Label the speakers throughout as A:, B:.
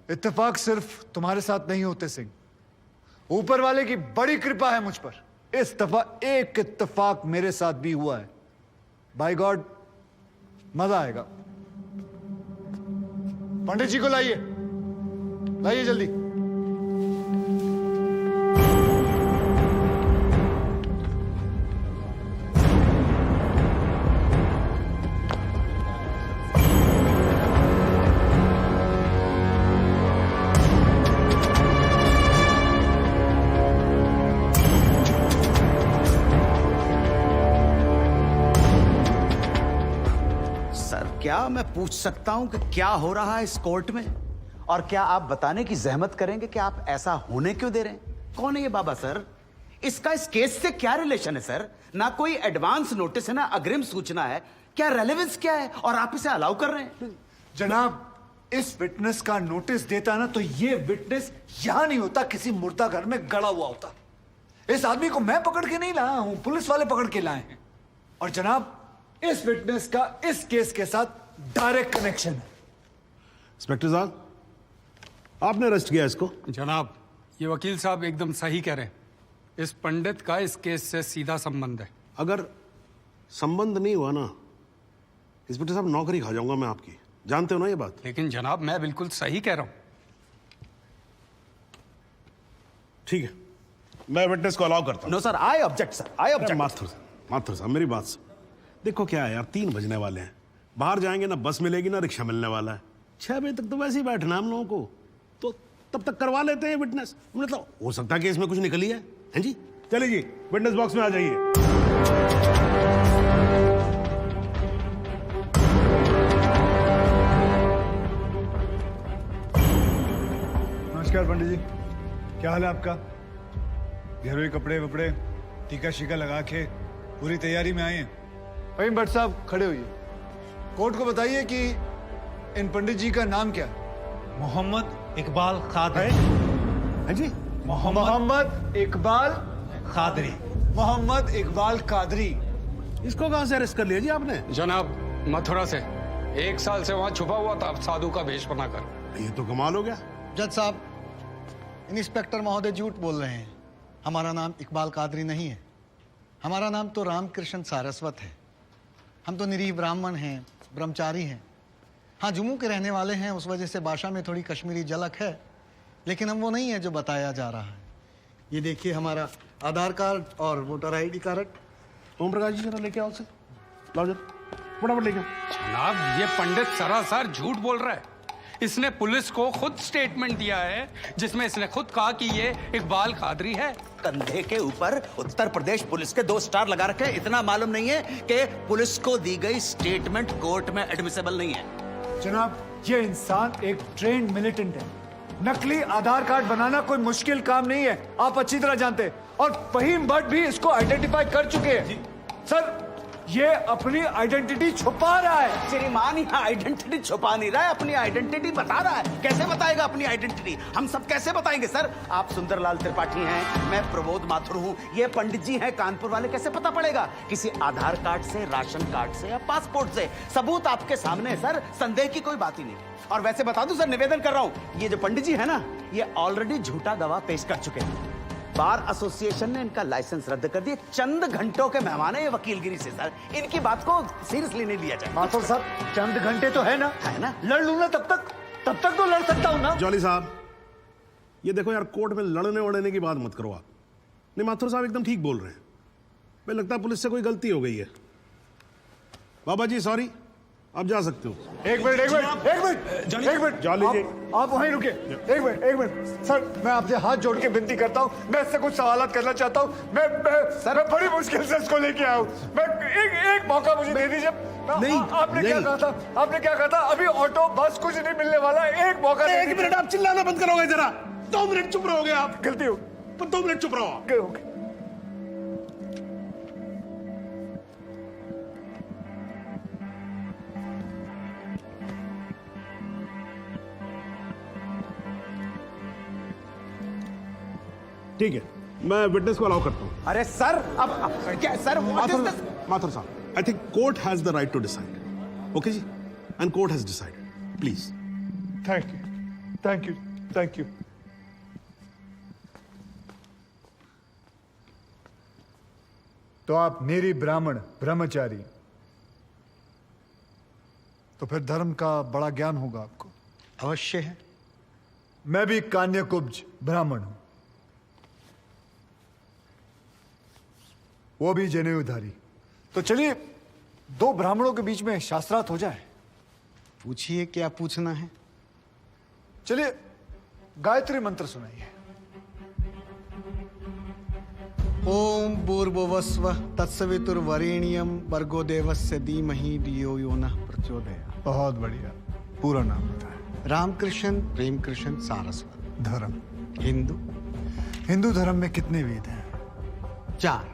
A: इत्तेफाक सिर्फ तुम्हारे साथ नहीं होते सिंह, ऊपर वाले की बड़ी कृपा है मुझ पर। इस दफा एक इत्तेफाक मेरे साथ भी हुआ है। बाय गॉड मजा आएगा। पंडित जी को लाइए, लाइए जल्दी।
B: क्या मैं पूछ सकता हूं कि क्या हो रहा है इस कोर्ट में? और क्या आप बताने की जहमत करेंगे कि आप ऐसा होने क्यों दे रहे हैं? कौन है ये बाबा सर? इसका इस केस से क्या रिलेशन है सर? ना कोई एडवांस नोटिस है, ना अग्रिम सूचना है। क्या रेलेवेंस क्या है और आप इसे अलाउ कर रहे हैं?
A: जनाब, इस विटनेस का नोटिस देता ना तो ये विटनेस यहां नहीं होता, किसी मुर्दा घर में गड़ा हुआ होता। इस आदमी को मैं पकड़ के नहीं लाया हूं, पुलिस वाले पकड़ के लाए हैं। और जनाब, इस विटनेस का इस केस के साथ डायरेक्ट कनेक्शन है।
C: इंस्पेक्टर साहब, आपने अरेस्ट किया इसको?
D: जनाब, ये वकील साहब एकदम सही कह रहे हैं। इस पंडित का इस केस से सीधा संबंध है।
C: अगर संबंध नहीं हुआ ना, इंस्पेक्टर साहब, नौकरी खा जाऊंगा मैं आपकी। जानते हो ना ये बात?
D: लेकिन जनाब, मैं बिल्कुल सही कह रहा हूं।
C: ठीक है, मैं विटनेस को अलाउ करता हूं।
B: No sir, I object sir, I object.
C: Mathur साहब, मेरी बात सुन। देखो क्या है यार, 3 बजने वाले हैं, बाहर जाएंगे ना बस मिलेगी ना रिक्शा मिलने वाला है। 6 बजे तक तो वैसे ही बैठना हम लोगों को, तो तब तक करवा लेते हैं विटनेस। मतलब हो सकता है कि इसमें कुछ निकली है जी? चलिए जी, विटनेस बॉक्स में आ जाइए।
A: नमस्कार पंडित जी, क्या हाल है आपका? घरेलू कपड़े वपड़े टीका शीका लगा के पूरी तैयारी में आए हैं। फहीम भट्ट साहब, खड़े होइए। कोर्ट को बताइए कि इन पंडित जी का नाम क्या है?
E: मोहम्मद इकबाल कादरी।
C: हैं जी?
A: मोहम्मद इकबाल
E: कादरी।
A: मोहम्मद इकबाल कादरी।
C: इसको कहां से अरेस्ट कर लिया जी आपने?
D: जनाब, मथुरा से 1 साल से वहां छुपा हुआ था, साधु का भेष बनाकर।
C: ये तो कमाल हो गया।
F: जज साहब, इंस्पेक्टर महोदय झूठ बोल रहे हैं। हमारा नाम इकबाल कादरी नहीं है, हमारा नाम तो रामकृष्ण सारस्वत है। हम तो निरीह ब्राह्मण हैं, ब्रह्मचारी हैं। हाँ, जम्मू के रहने वाले हैं, उस वजह से भाषा में थोड़ी कश्मीरी झलक है, लेकिन हम वो नहीं है जो बताया जा रहा है। ये देखिए हमारा आधार कार्ड और voter ID card.
C: Om Prakash ji, जरा लेके आओ से, लाओ जरा, फटाफट लेके आओ।
D: जनाब, ये पंडित सरासर झूठ बोल रहा है। इसने पुलिस को खुद स्टेटमेंट दिया है, जिसमें इसने खुद कहा कि ये इकबाल कादरी है।
B: कंधे के ऊपर उत्तर प्रदेश पुलिस के 2 स्टार लगा रखे हैं। इतना मालूम नहीं है कि पुलिस को दी गई स्टेटमेंट कोर्ट में एडमिसेबल नहीं है।
A: जनाब, ये इंसान एक ट्रेन्ड मिलिटेंट है। नकली आधार कार्ड बनाना कोई मुश्किल काम नहीं है, आप अच्छी तरह जानते हैं। और फहीम भट्ट भी इसको आइडेंटिफाई कर चुके हैं। सर, ये अपनी आइडेंटिटी छुपा रहा है।
B: श्रीमान यहाँ आइडेंटिटी छुपा नहीं रहा है, अपनी आइडेंटिटी बता रहा है। कैसे बताएगा अपनी आइडेंटिटी? हम सब कैसे बताएंगे सर? आप सुंदरलाल त्रिपाठी हैं, मैं प्रबोध माथुर हूँ, ये पंडित जी हैं कानपुर वाले। कैसे पता पड़ेगा? किसी आधार कार्ड से, राशन कार्ड से या पासपोर्ट से। सबूत आपके सामने है सर, संदेह की कोई बात ही नहीं। और वैसे बता दूं सर, निवेदन कर रहा हूं, ये जो पंडित जी है ना, ये ऑलरेडी झूठा गवाह पेश कर चुके हैं। बार एसोसिएशन ने इनका लाइसेंस रद्द कर दिया। चंद घंटों के मेहमान है ये वकीलगिरी से सर, इनकी बात को सीरियसली नहीं लिया जाए।
A: माथुर साहब, चंद घंटे तो है ना, लड़ लूं ना तब तक तो लड़ सकता हूं ना।
C: जॉली साहब, ये देखो यार, कोर्ट में लड़ने वड़ने की बात मत करो आप। नहीं, माथुर साहब एकदम ठीक बोल रहे हैं। मुझे लगता है पुलिस से कोई गलती हो गई है। बाबा जी सॉरी, आप जा सकते हो।
A: एक मिनट
C: जॉली जी,
A: आप वहीं रुके। एक मिनट सर, मैं आपसे हाथ जोड़ के विनती करता हूँ, मैं इससे कुछ सवालात करना चाहता हूँ। मैं बड़ी मुश्किल से इसको लेके आया हूँ। मैं एक मौका मुझे दे दीजिए। आपने क्या कहा था? अभी ऑटो बस कुछ नहीं मिलने वाला, एक मौका।
C: 1 मिनट, आप चिल्लाना बंद करोगे जरा? 2 मिनट चुप रहोगे आप?
A: गलती हो,
C: 2 मिनट चुप रहो। ठीक है, मैं विटनेस को अलाउ करता हूं।
B: अरे सर, अब क्या सर?
C: माथुर साहब, I think court has the right to decide. Okay ji, and court has decided. Please.
A: Thank you. Thank you, thank you. तो आप निरी ब्राह्मण ब्रह्मचारी, तो फिर धर्म का बड़ा ज्ञान होगा आपको।
F: अवश्य है।
A: मैं भी कान्यकुब्ज ब्राह्मण हूं, वो भी जनेऊधारी। तो चलिए दो ब्राह्मणों के बीच में शास्त्रार्थ हो जाए।
F: पूछिए, क्या पूछना है?
A: चलिए गायत्री मंत्र सुनाइए।
F: ओम भूर्भुवस्व तत्सवितुर्वरेण्यम भर्गो देवस्य धीमहि धियो यो नः प्रचोदयात्।
A: बहुत बढ़िया, पूरा नाम बताएं।
F: रामकृष्ण प्रेमकृष्ण सारस्वत।
A: धर्म?
F: हिंदू।
A: हिंदू धर्म में कितने वेद हैं?
F: 4।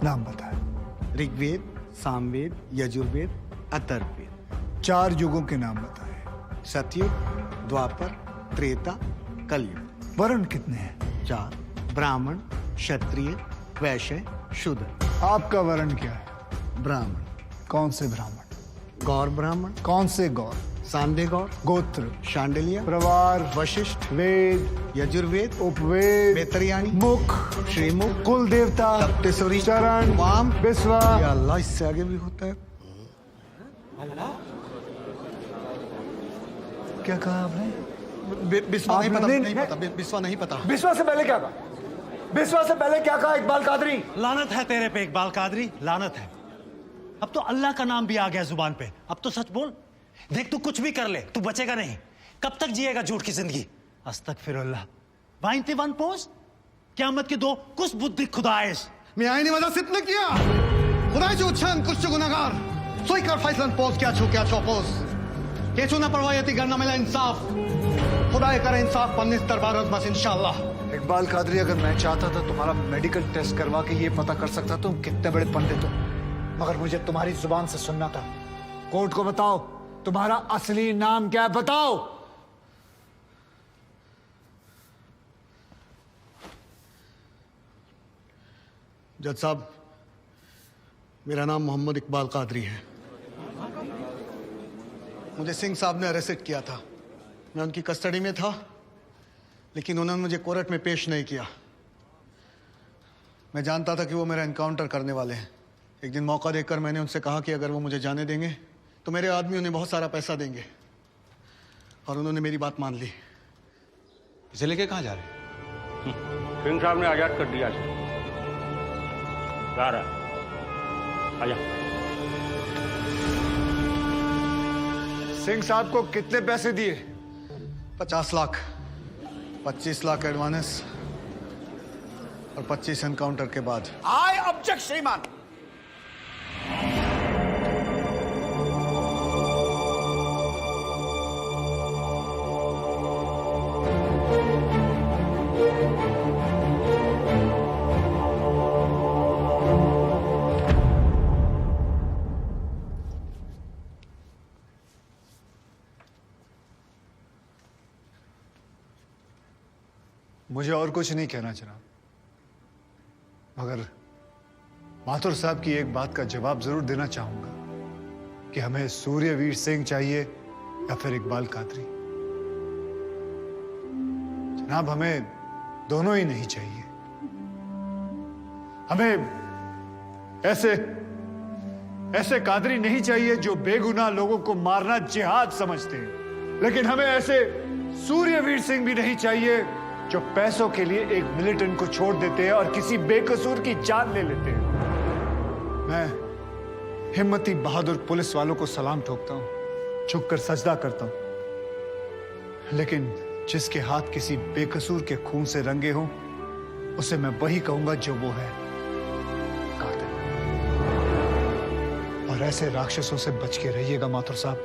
A: नाम बताएं।
F: ऋग्वेद, सामवेद, यजुर्वेद, अथर्ववेद।
A: 4 युगों के नाम बताएं।
F: सतयुग, द्वापर, त्रेता, कलयुग।
A: वर्ण कितने हैं?
F: 4। ब्राह्मण, क्षत्रिय, वैश्य, शूद्र।
A: आपका वर्ण क्या है?
F: ब्राह्मण।
A: कौन से ब्राह्मण?
F: गौर ब्राह्मण।
A: कौन से गौर?
F: सांदे गौर।
A: गोत्र?
F: शांडिल्य।
A: प्रवार?
F: वशिष्ठ।
A: वेद?
F: यजुर्वेद।
A: उपवेद?
F: बेतरियाणी।
A: मुख?
F: श्रीमुख।
A: कुल देवता?
F: सप्तसुरी।
A: चरण?
F: वाम।
A: विश्वा?
F: या अल्लाह, इससे आगे भी होता है।
A: क्या कहा आपने?
F: बिस्वा नहीं पता,
A: आपने-
F: नहीं पता, बिस्वा नहीं पता।
A: विश्वा से पहले क्या कहा? विश्वा से पहले क्या कहा इकबाल कादरी?
E: लानत है तेरे पे इकबाल कादरी, लानत है। अब तो अल्लाह का नाम भी आ गया जुबान पे। अब तो सच बोल। देख तू कुछ भी कर ले, तू बचेगा नहीं। कब तक जिएगा झूठ की जिंदगी? अस्तगफिरुल्लाह। 91 पोज क़यामत की 2 कुछ बुद्धि खुदाइश।
F: मी आईने माझा सिद्ध किया खुदाचे उच्चारण कुछ गुनाहगार सोई कर फैसलन पोज क्या छो पोज के चुना परवायती करना मिला इंसाफ खुदा करे इंसाफ पन्नीस दरबार बस इंशाल्लाह।
A: इकबाल कादरी, अगर मैं चाहता था तुम्हारा मेडिकल टेस्ट करवा के ये पता कर सकता तुम कितने बड़े पंडित हो, मगर मुझे तुम्हारी जुबान से सुनना था। कोर्ट को बताओ तुम्हारा असली नाम क्या है, बताओ।
F: जज साहब, मेरा नाम मोहम्मद इकबाल कादरी है। मुझे सिंह साहब ने अरेस्ट किया था। मैं उनकी कस्टडी में था, लेकिन उन्होंने मुझे कोर्ट में पेश नहीं किया। मैं जानता था कि वो मेरा एनकाउंटर करने वाले हैं। एक दिन मौका देखकर मैंने उनसे कहा कि अगर वो मुझे जाने देंगे तो मेरे आदमी उन्हें बहुत सारा पैसा देंगे, और उन्होंने मेरी बात मान ली।
G: इसे लेके कहाँ जा रहे हैं?
H: सिंह साहब ने आजाद कर दिया इसे। जा रहा है। आजा।
A: सिंह साहब को कितने पैसे दिए?
F: 50 लाख, 25 लाख एडवांस और 25 एनकाउंटर के बाद।
B: आई ऑब्जेक्ट श्रीमान।
A: मुझे और कुछ नहीं कहना जनाब, मगर माथुर साहब की एक बात का जवाब जरूर देना चाहूंगा कि हमें सूर्यवीर सिंह चाहिए या फिर इकबाल कादरी। जनाब, हमें दोनों ही नहीं चाहिए। हमें ऐसे कादरी नहीं चाहिए जो बेगुनाह लोगों को मारना जिहाद समझते हैं, लेकिन हमें ऐसे सूर्यवीर सिंह भी नहीं चाहिए जो पैसों के लिए एक मिलिटेंट को छोड़ देते हैं और किसी बेकसूर की जान ले लेते हैं। मैं हिम्मती बहादुर पुलिस वालों को सलाम ठोकता हूं, झुककर सजदा करता हूं, लेकिन जिसके हाथ किसी बेकसूर के खून से रंगे हों, उसे मैं वही कहूंगा जो वो है, कातिल। और ऐसे राक्षसों से बच के रहिएगा माथुर साहब।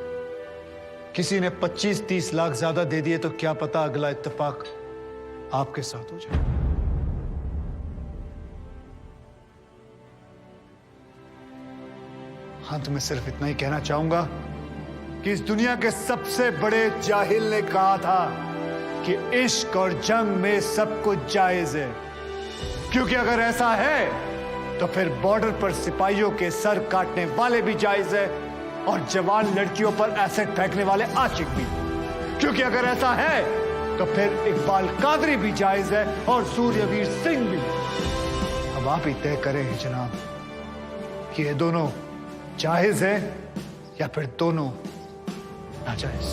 A: किसी ने 25-30 लाख ज्यादा दे दिए तो क्या पता अगला इत्तेफाक आपके साथ हो जाए। अंत में सिर्फ इतना ही कहना चाहूंगा कि इस दुनिया के सबसे बड़े जाहिल ने कहा था कि इश्क और जंग में सब कुछ जायज है, क्योंकि अगर ऐसा है तो फिर बॉर्डर पर सिपाहियों के सर काटने वाले भी जायज है और जवान लड़कियों पर एसिड फेंकने वाले आशिक भी। क्योंकि अगर ऐसा है तो फिर इकबाल कादरी भी जायज है और सूर्यवीर सिंह भी। अब आप ही तय करें जनाब कि ये दोनों जायज है या फिर दोनों नाजायज।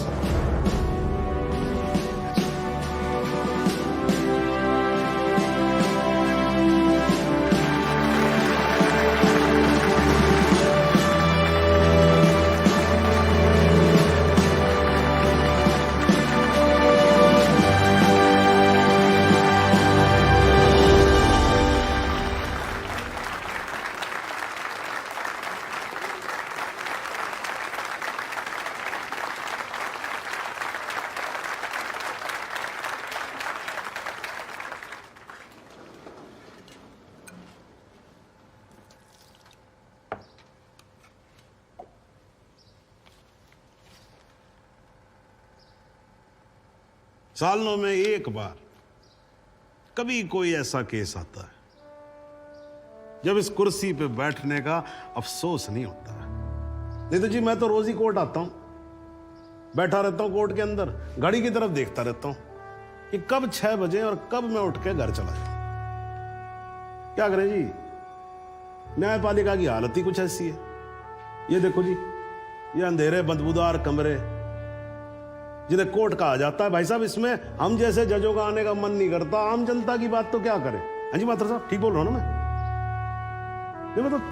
C: सालों में एक बार कभी कोई ऐसा केस आता है जब इस कुर्सी पे बैठने का अफसोस नहीं होता है। नहीं तो जी मैं तो रोज ही कोर्ट आता हूं, बैठा रहता हूं कोर्ट के अंदर, घड़ी की तरफ देखता रहता हूं कि कब 6 बजे और कब मैं उठ के घर चला जाऊं। क्या करें जी, न्यायपालिका की हालत ही कुछ ऐसी है। ये देखो जी, ये अंधेरे बदबूदार कमरे जिन्हें कोर्ट कहा जाता है, भाई साहब इसमें हम जैसे जजों का आने का मन नहीं करता। आम जनता की बात तो क्या करें। हाँ जी मात्र साहब ठीक बोल रहा हूं ना मैं मतलब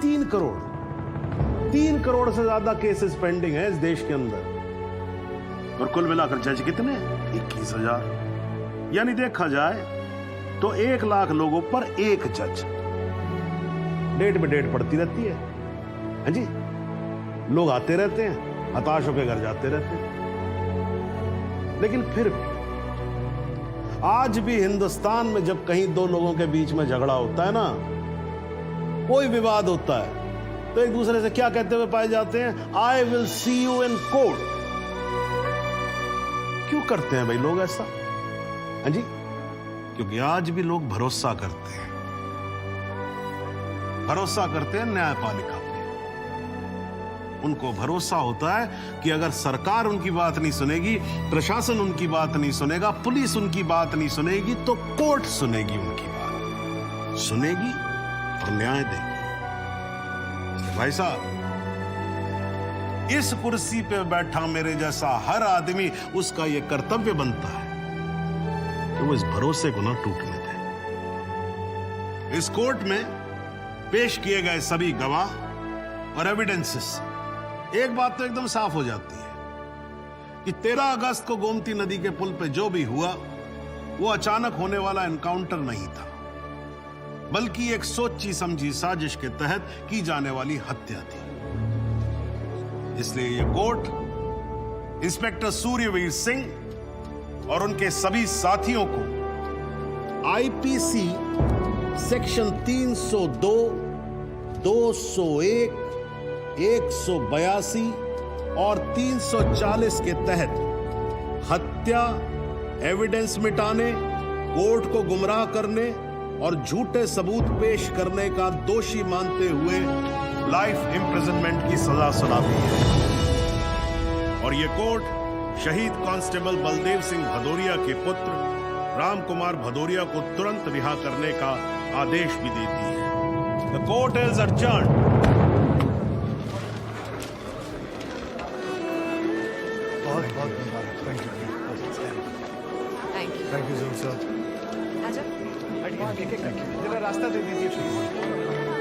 C: 3 करोड़ से ज्यादा केसेस पेंडिंग है इस देश के अंदर और कुल मिलाकर जज कितने 21,000। यानी देखा जाए तो 1 लाख लोगों पर एक जज। डेट पे डेट पड़ती रहती है। हाँ जी, लोग आते रहते हैं, हताश होकर घर जाते रहते हैं। लेकिन फिर भी आज भी हिंदुस्तान में जब कहीं 2 लोगों के बीच में झगड़ा होता है ना, कोई विवाद होता है, तो एक दूसरे से क्या कहते हुए पाए जाते हैं, I will see you in court. क्यों करते हैं भाई लोग ऐसा? हाँ जी, क्योंकि आज भी लोग भरोसा करते हैं न्यायपालिका पे। उनको भरोसा होता है कि अगर सरकार उनकी बात नहीं सुनेगी, प्रशासन उनकी बात नहीं सुनेगा, पुलिस उनकी बात नहीं सुनेगी, तो कोर्ट सुनेगी उनकी बात, सुनेगी और न्याय देगी। भाई साहब, इस कुर्सी पे बैठा मेरे जैसा हर आदमी, उसका यह कर्तव्य बनता है कि वो इस भरोसे को ना टूटने दे। इस कोर्ट में पेश किए गए सभी गवाह और एविडेंसेस, एक बात तो एकदम साफ हो जाती है कि 13 अगस्त को गोमती नदी के पुल पे जो भी हुआ वो अचानक होने वाला एनकाउंटर नहीं था, बल्कि एक सोची समझी साजिश के तहत की जाने वाली हत्या थी। इसलिए ये कोर्ट इंस्पेक्टर सूर्यवीर सिंह और उनके सभी साथियों को आईपीसी सेक्शन 302, 201, 182 और 340 के तहत हत्या, एविडेंस मिटाने, कोर्ट को गुमराह करने और झूठे सबूत पेश करने का दोषी मानते हुए लाइफ इम्प्रिजनमेंट की सजा सुनाती है। और यह कोर्ट शहीद कांस्टेबल बलदेव सिंह भदौरिया के पुत्र राम कुमार भदौरिया को तुरंत रिहा करने का आदेश भी देती है। The court is adjourned।
A: बहुत बहुत मुबारक। Thank you sir.
I: आजा।
A: रास्ता दे दीजिए प्लीज।